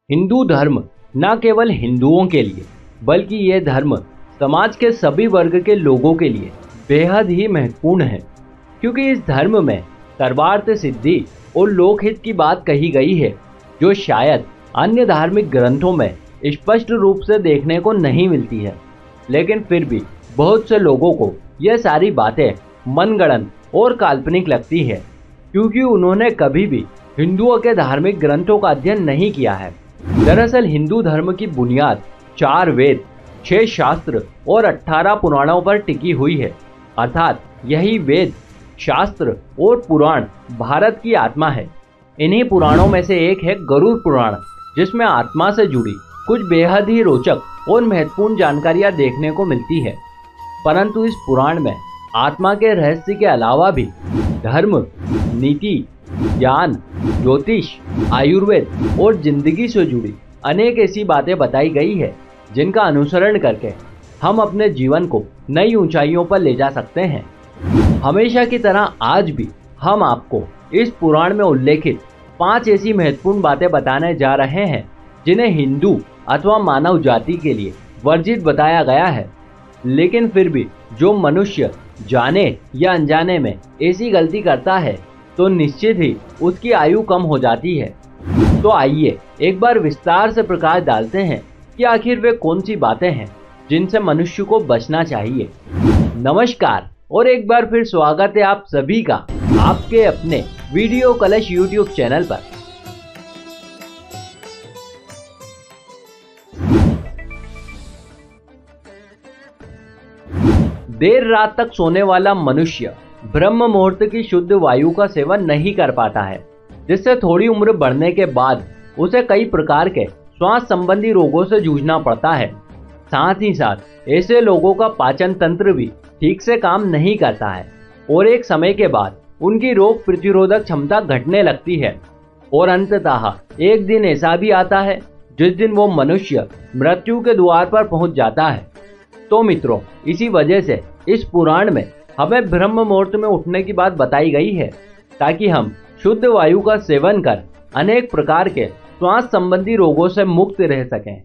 हिंदू धर्म न केवल हिंदुओं के लिए बल्कि ये धर्म समाज के सभी वर्ग के लोगों के लिए बेहद ही महत्वपूर्ण है, क्योंकि इस धर्म में सर्वार्थ सिद्धि और लोकहित की बात कही गई है, जो शायद अन्य धार्मिक ग्रंथों में स्पष्ट रूप से देखने को नहीं मिलती है। लेकिन फिर भी बहुत से लोगों को यह सारी बातें मनगढ़ंत और काल्पनिक लगती है, क्योंकि उन्होंने कभी भी हिंदुओं के धार्मिक ग्रंथों का अध्ययन नहीं किया है। दरअसल हिंदू धर्म की बुनियाद 4 वेद, 6 शास्त्र और 18 पुराणों पर टिकी हुई है। अर्थात यही वेद, शास्त्र और पुराण भारत की आत्मा है। इन्हीं पुराणों में से एक है गरुड़ पुराण, जिसमें आत्मा से जुड़ी कुछ बेहद ही रोचक और महत्वपूर्ण जानकारियां देखने को मिलती है। परंतु इस पुराण में आत्मा के रहस्य के अलावा भी धर्म, नीति, ज्ञान, ज्योतिष, आयुर्वेद और जिंदगी से जुड़ी अनेक ऐसी बातें बताई गई है, जिनका अनुसरण करके हम अपने जीवन को नई ऊंचाइयों पर ले जा सकते हैं। हमेशा की तरह आज भी हम आपको इस पुराण में उल्लेखित 5 ऐसी महत्वपूर्ण बातें बताने जा रहे हैं, जिन्हें हिंदू अथवा मानव जाति के लिए वर्जित बताया गया है। लेकिन फिर भी जो मनुष्य जाने या अनजाने में ऐसी गलती करता है, तो निश्चित ही उसकी आयु कम हो जाती है। तो आइए एक बार विस्तार से प्रकाश डालते हैं कि आखिर वे कौन सी बातें हैं जिनसे मनुष्य को बचना चाहिए। नमस्कार और एक बार फिर स्वागत है आप सभी का आपके अपने वीडियो कलश यूट्यूब चैनल पर। देर रात तक सोने वाला मनुष्य ब्रह्म मुहूर्त की शुद्ध वायु का सेवन नहीं कर पाता है, जिससे थोड़ी उम्र बढ़ने के बाद उसे कई प्रकार के श्वास संबंधी रोगों से जूझना पड़ता है। साथ ही साथ ऐसे लोगों का पाचन तंत्र भी ठीक से काम नहीं करता है और एक समय के बाद उनकी रोग प्रतिरोधक क्षमता घटने लगती है और अंततः एक दिन ऐसा भी आता है जिस दिन वो मनुष्य मृत्यु के द्वार पर पहुंच जाता है। तो मित्रों, इसी वजह से इस पुराण में हमें ब्रह्म मुहूर्त में उठने की बात बताई गई है, ताकि हम शुद्ध वायु का सेवन कर अनेक प्रकार के श्वास संबंधी रोगों से मुक्त रह सकें।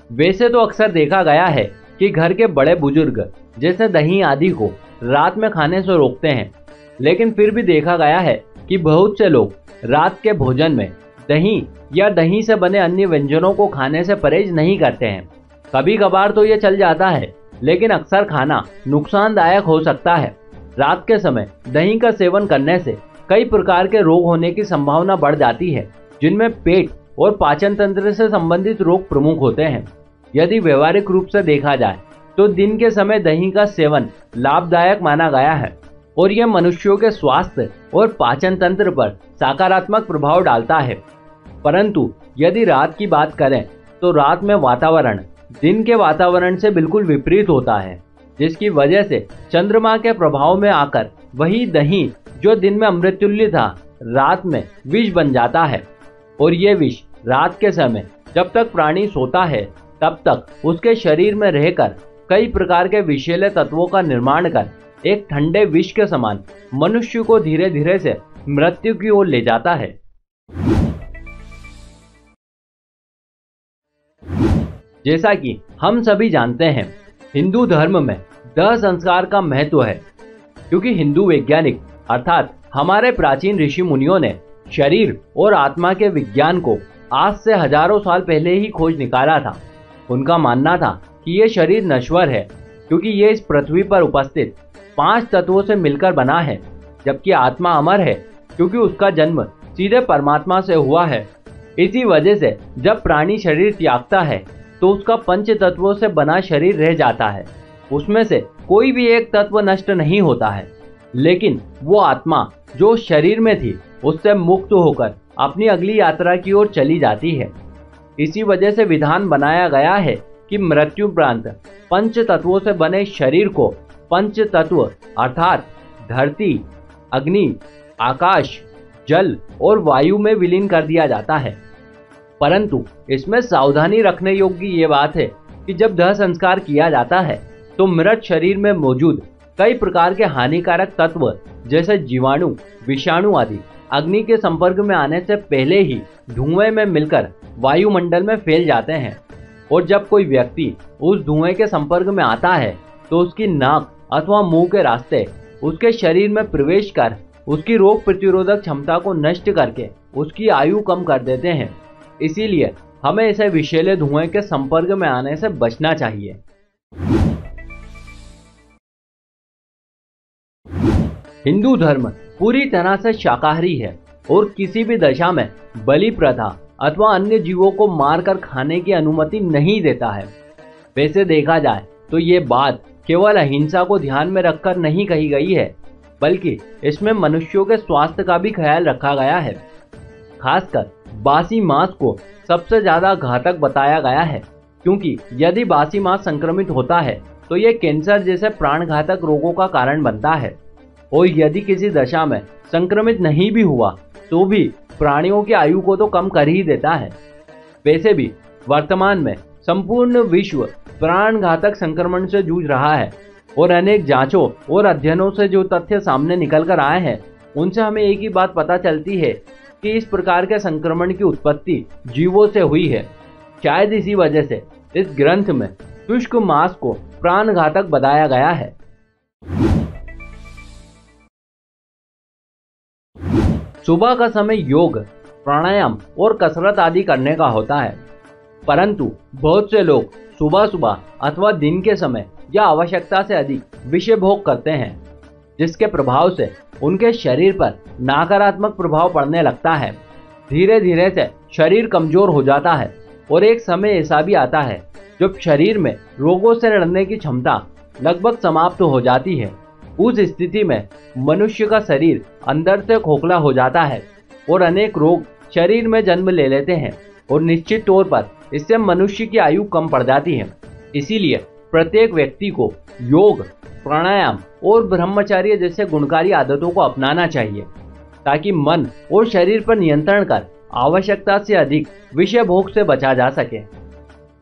वैसे तो अक्सर देखा गया है कि घर के बड़े बुजुर्ग जैसे दही आदि को रात में खाने से रोकते हैं, लेकिन फिर भी देखा गया है कि बहुत से लोग रात के भोजन में दही या दही से बने अन्य व्यंजनों को खाने से परहेज नहीं करते हैं। कभी कभार तो ये चल जाता है, लेकिन अक्सर खाना नुकसानदायक हो सकता है। रात के समय दही का सेवन करने से कई प्रकार के रोग होने की संभावना बढ़ जाती है, जिनमें पेट और पाचन तंत्र से संबंधित रोग प्रमुख होते हैं। यदि व्यवहारिक रूप से देखा जाए तो दिन के समय दही का सेवन लाभदायक माना गया है और यह मनुष्यों के स्वास्थ्य और पाचन तंत्र पर सकारात्मक प्रभाव डालता है। परंतु यदि रात की बात करें तो रात में वातावरण दिन के वातावरण से बिल्कुल विपरीत होता है, जिसकी वजह से चंद्रमा के प्रभाव में आकर वही दही जो दिन में अमृततुल्य था, रात में विष बन जाता है और ये विष रात के समय जब तक प्राणी सोता है तब तक उसके शरीर में रहकर कई प्रकार के विषैले तत्वों का निर्माण कर एक ठंडे विष के समान मनुष्य को धीरे धीरे से मृत्यु की ओर ले जाता है। जैसा कि हम सभी जानते हैं, हिंदू धर्म में दाह संस्कार का महत्व है, क्योंकि हिंदू वैज्ञानिक अर्थात हमारे प्राचीन ऋषि मुनियों ने शरीर और आत्मा के विज्ञान को आज से हजारों साल पहले ही खोज निकाला था। उनका मानना था कि यह शरीर नश्वर है, क्योंकि यह इस पृथ्वी पर उपस्थित 5 तत्वों से मिलकर बना है, जबकि आत्मा अमर है, क्योंकि उसका जन्म सीधे परमात्मा से हुआ है। इसी वजह से जब प्राणी शरीर त्यागता है तो उसका पंच तत्वों से बना शरीर रह जाता है। उसमें से कोई भी एक तत्व नष्ट नहीं होता है, लेकिन वो आत्मा जो शरीर में थी उससे मुक्त होकर अपनी अगली यात्रा की ओर चली जाती है। इसी वजह से विधान बनाया गया है कि मृत्युपरांत पंच तत्वों से बने शरीर को पंच तत्व अर्थात धरती, अग्नि, आकाश, जल और वायु में विलीन कर दिया जाता है। परंतु इसमें सावधानी रखने योग्य ये बात है कि जब दाह संस्कार किया जाता है तो मृत शरीर में मौजूद कई प्रकार के हानिकारक तत्व जैसे जीवाणु, विषाणु आदि अग्नि के संपर्क में आने से पहले ही धुएं में मिलकर वायुमंडल में फैल जाते हैं। और जब कोई व्यक्ति उस धुएं के संपर्क में आता है तो उसकी नाक अथवा मुंह के रास्ते उसके शरीर में प्रवेश कर उसकी रोग प्रतिरोधक क्षमता को नष्ट करके उसकी आयु कम कर देते हैं। इसीलिए हमें ऐसे विषैले धुएं के संपर्क में आने से बचना चाहिए। हिंदू धर्म पूरी तरह से शाकाहारी है और किसी भी दशा में बलि प्रथा अथवा अन्य जीवों को मारकर खाने की अनुमति नहीं देता है। वैसे देखा जाए तो ये बात केवल अहिंसा को ध्यान में रखकर नहीं कही गई है, बल्कि इसमें मनुष्यों के स्वास्थ्य का भी ख्याल रखा गया है। खासकर बासी मांस को सबसे ज्यादा घातक बताया गया है, क्योंकि यदि बासी मांस संक्रमित होता है तो ये कैंसर जैसे प्राणघातक रोगों का कारण बनता है। और यदि किसी दशा में संक्रमित नहीं भी हुआ तो भी प्राणियों की आयु को तो कम कर ही देता है। वैसे भी वर्तमान में संपूर्ण विश्व प्राणघातक संक्रमण से जूझ रहा है और अनेक जांचों और अध्ययनों से जो तथ्य सामने निकल कर आए हैं उनसे हमें एक ही बात पता चलती है कि इस प्रकार के संक्रमण की उत्पत्ति जीवों से हुई है। शायद इसी वजह से इस ग्रंथ में शुष्क मांस को प्राणघातक बताया गया है। सुबह का समय योग, प्राणायाम और कसरत आदि करने का होता है, परंतु बहुत से लोग सुबह सुबह अथवा दिन के समय या आवश्यकता से अधिक विषय भोग करते हैं, जिसके प्रभाव से उनके शरीर पर नकारात्मक प्रभाव पड़ने लगता है। धीरे धीरे से शरीर कमजोर हो जाता है और एक समय ऐसा भी आता है जब शरीर में रोगों से लड़ने की क्षमता लगभग समाप्त हो जाती है। उस स्थिति में मनुष्य का शरीर अंदर से खोखला हो जाता है और अनेक रोग शरीर में जन्म ले लेते हैं और निश्चित तौर पर इससे मनुष्य की आयु कम पड़ जाती है। इसीलिए प्रत्येक व्यक्ति को योग, प्राणायाम और ब्रह्मचर्य जैसे गुणकारी आदतों को अपनाना चाहिए, ताकि मन और शरीर पर नियंत्रण कर आवश्यकता से अधिक विषय भोग से बचा जा सके।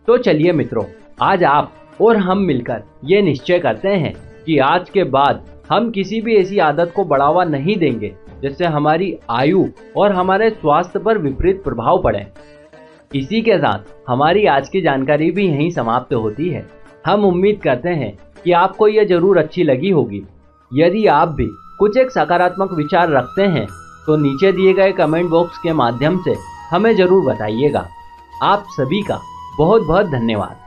तो चलिए मित्रों, आज आप और हम मिलकर ये निश्चय करते हैं कि आज के बाद हम किसी भी ऐसी आदत को बढ़ावा नहीं देंगे जिससे हमारी आयु और हमारे स्वास्थ्य पर विपरीत प्रभाव पड़े। इसी के साथ हमारी आज की जानकारी भी यहीं समाप्त होती है। हम उम्मीद करते हैं कि आपको यह जरूर अच्छी लगी होगी। यदि आप भी कुछ एक सकारात्मक विचार रखते हैं तो नीचे दिए गए कमेंट बॉक्स के माध्यम से हमें जरूर बताइएगा। आप सभी का बहुत बहुत धन्यवाद।